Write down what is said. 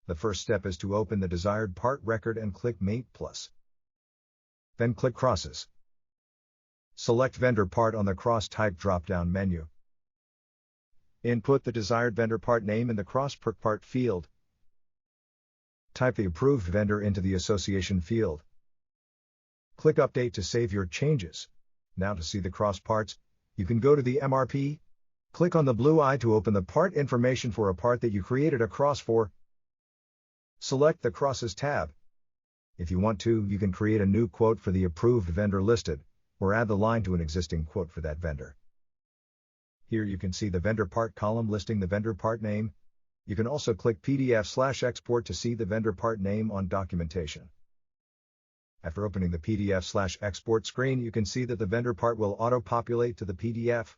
The first step is to open the desired part record and click Maint Plus. Then click Crosses. Select vendor part on the cross type drop-down menu. Input the desired vendor part name in the cross Prcpart field. Type the approved vendor into the association field. Click Update to save your changes. Now to see the cross parts, you can go to the MRP. Click on the blue eye to open the part information for a part that you created a cross for. Select the Crosses tab. If you want to, you can create a new quote for the approved vendor listed, or add the line to an existing quote for that vendor. Here you can see the vendor part column listing the vendor part name. You can also click PDF/export to see the vendor part name on documentation. After opening the PDF/export screen, you can see that the vendor part will auto-populate to the PDF.